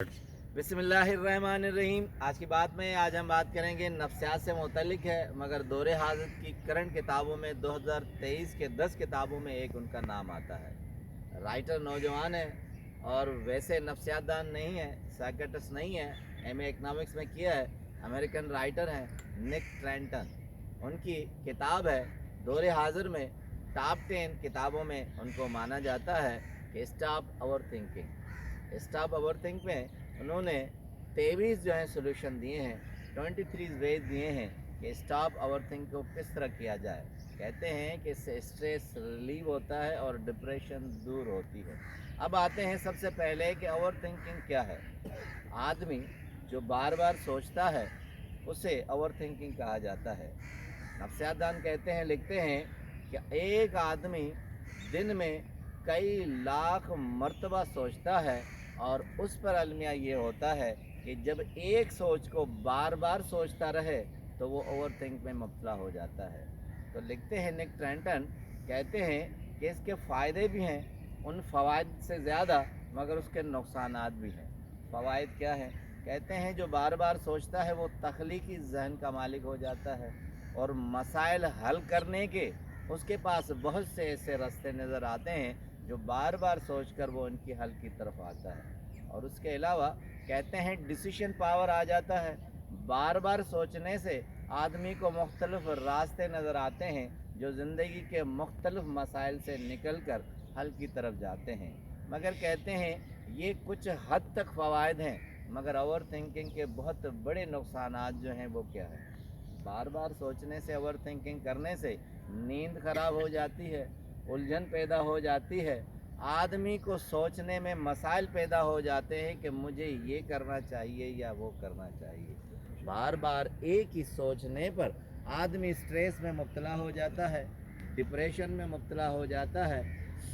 बिस्मिल्लाहिर्रहमानिर्रहीम। आज की बात में हम बात करेंगे नफ्सियात से मुतल्लिक है, मगर दौरे हाज़िर की करंट किताबों में 2023 के 10 किताबों में एक उनका नाम आता है। राइटर नौजवान है और वैसे नफ्सियातदान नहीं है, साइकियाट्रिस्ट नहीं है, एमए इकनॉमिक्स में किया है, अमेरिकन राइटर हैं, निक ट्रेंटन। उनकी किताब है दौरे हाज़िर में टॉप 10 किताबों में उनको माना जाता है कि stop over thinking. Stop over think में उन्होंने 23 जो है सोल्यूशन दिए हैं, 23 वेज दिए हैं कि स्टॉप ओवर थिंक को किस तरह किया जाए। कहते हैं कि इससे स्ट्रेस रिलीव होता है और डिप्रेशन दूर होती है। अब आते हैं सबसे पहले कि ओवर थिंकिंग क्या है। आदमी जो बार बार सोचता है उसे ओवर थिंकिंग कहा जाता है। नफ्सियातदान कहते हैं, लिखते हैं कि एक आदमी दिन में कई लाख मर्तबा सोचता है और उस पर अलमिया ये होता है कि जब एक सोच को बार बार सोचता रहे तो वो ओवर थिंक में मुब्तला हो जाता है। तो लिखते हैं निक ट्रेंटन, कहते हैं कि इसके फ़ायदे भी हैं उन फ़वाइद से ज़्यादा, मगर उसके नुकसानात भी हैं। फ़वाइद क्या हैं? कहते हैं जो बार बार सोचता है वो तख्लीकी जहन का मालिक हो जाता है और मसाइल हल करने के उसके पास बहुत से ऐसे रास्ते नज़र आते हैं जो बार बार सोचकर वो उनकी हल की तरफ आता है। और उसके अलावा कहते हैं डिसीशन पावर आ जाता है। बार बार सोचने से आदमी को मुख्तलिफ रास्ते नज़र आते हैं जो ज़िंदगी के मुख्तलिफ मसाइल से निकल कर हल की तरफ जाते हैं। मगर कहते हैं ये कुछ हद तक फ़वाइद हैं, मगर ओवर थिंकिंग के बहुत बड़े नुकसानात जो हैं वो क्या है। बार बार सोचने से, ओवर थिंकिंग करने से नींद ख़राब हो जाती है, उलझन पैदा हो जाती है, आदमी को सोचने में मसाइल पैदा हो जाते हैं कि मुझे ये करना चाहिए या वो करना चाहिए। बार बार एक ही सोचने पर आदमी स्ट्रेस में मुब्तला हो जाता है, डिप्रेशन में मुब्तला हो जाता है,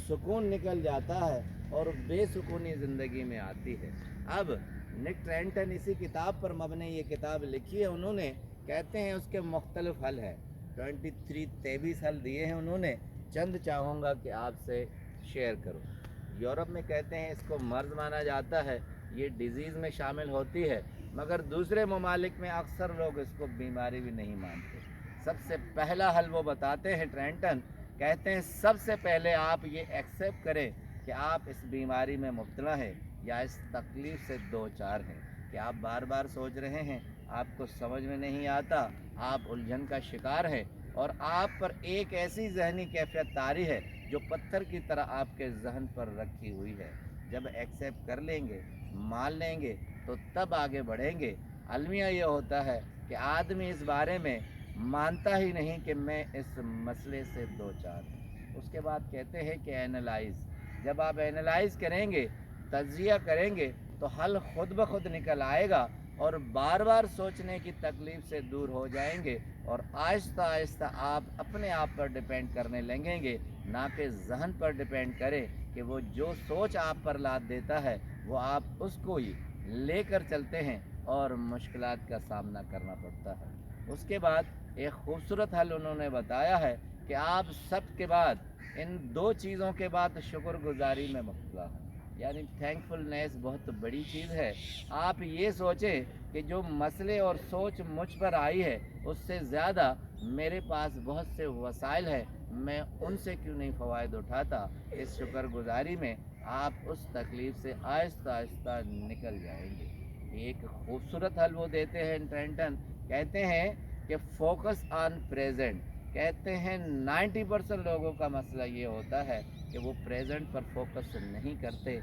सुकून निकल जाता है और बेसुकूनी ज़िंदगी में आती है। अब निक ट्रेंटन इसी किताब पर मबनी ये किताब लिखी है उन्होंने। कहते हैं उसके मुख्तलिफ हल हैं, 23 हल दिए हैं उन्होंने। चंद चाहूँगा कि आपसे शेयर करूँ। यूरोप में कहते हैं इसको मर्ज माना जाता है, ये डिज़ीज़ में शामिल होती है, मगर दूसरे ममालिक में अक्सर लोग इसको बीमारी भी नहीं मानते। सबसे पहला हल वो बताते हैं ट्रेंटन, कहते हैं सबसे पहले आप ये एक्सेप्ट करें कि आप इस बीमारी में मुब्तला हैं या इस तकलीफ़ से दो चार हैं, कि आप बार बार सोच रहे हैं, आपको समझ में नहीं आता, आप उलझन का शिकार हैं और आप पर एक ऐसी जहनी कैफियत तारी है जो पत्थर की तरह आपके जहन पर रखी हुई है। जब एक्सेप्ट कर लेंगे, मान लेंगे, तो तब आगे बढ़ेंगे। अलमिया ये होता है कि आदमी इस बारे में मानता ही नहीं कि मैं इस मसले से दो चार हूँ। उसके बाद कहते हैं कि एनालाइज़। जब आप एनालाइज़ करेंगे, तज्जिया करेंगे, तो हल खुद ब खुद निकल आएगा और बार बार सोचने की तकलीफ़ से दूर हो जाएंगे और आहिस्ता आहिस्ता आप अपने आप पर डिपेंड करने लगेंगे, ना कि जहन पर डिपेंड करें कि वो जो सोच आप पर लाद देता है वो आप उसको ही लेकर चलते हैं और मुश्किलात का सामना करना पड़ता है। उसके बाद एक खूबसूरत हल उन्होंने बताया है कि आप सब के बाद, इन दो चीज़ों के बाद शुक्रगुजारी में मुब्तला है, यानी थैंकफुलनेस बहुत बड़ी चीज़ है। आप ये सोचें कि जो मसले और सोच मुझ पर आई है उससे ज़्यादा मेरे पास बहुत से वसाइल हैं, मैं उनसे क्यों नहीं फ़वाइद उठाता। इस शुक्रगुजारी में आप उस तकलीफ़ से आहिस्ता आहिस्ता निकल जाएंगे। एक खूबसूरत हल वो देते हैं ट्रेंटन, कहते हैं कि फोकस ऑन प्रेजेंट। कहते हैं 90% लोगों का मसला ये होता है कि वो प्रेजेंट पर फोकस नहीं करते,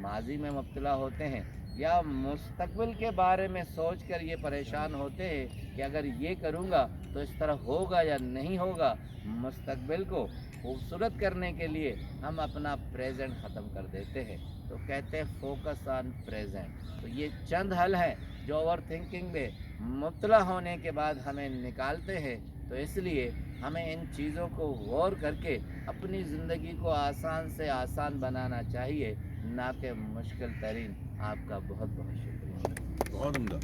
माजी में मुब्तला होते हैं या मुस्तकबिल के बारे में सोच कर ये परेशान होते हैं कि अगर ये करूँगा तो इस तरह होगा या नहीं होगा। मुस्तकबिल को खूबसूरत करने के लिए हम अपना प्रेजेंट ख़त्म कर देते हैं। तो कहते हैं फोकस ऑन प्रेजेंट। तो ये चंद हल हैं जो ओवर थिंकिंग में मुब्तला होने के बाद हमें निकालते हैं। तो इसलिए हमें इन चीज़ों को गौर करके अपनी ज़िंदगी को आसान से आसान बनाना चाहिए, ना कि मुश्किल तरीन। आपका बहुत बहुत शुक्रिया। बहुत उम्दा।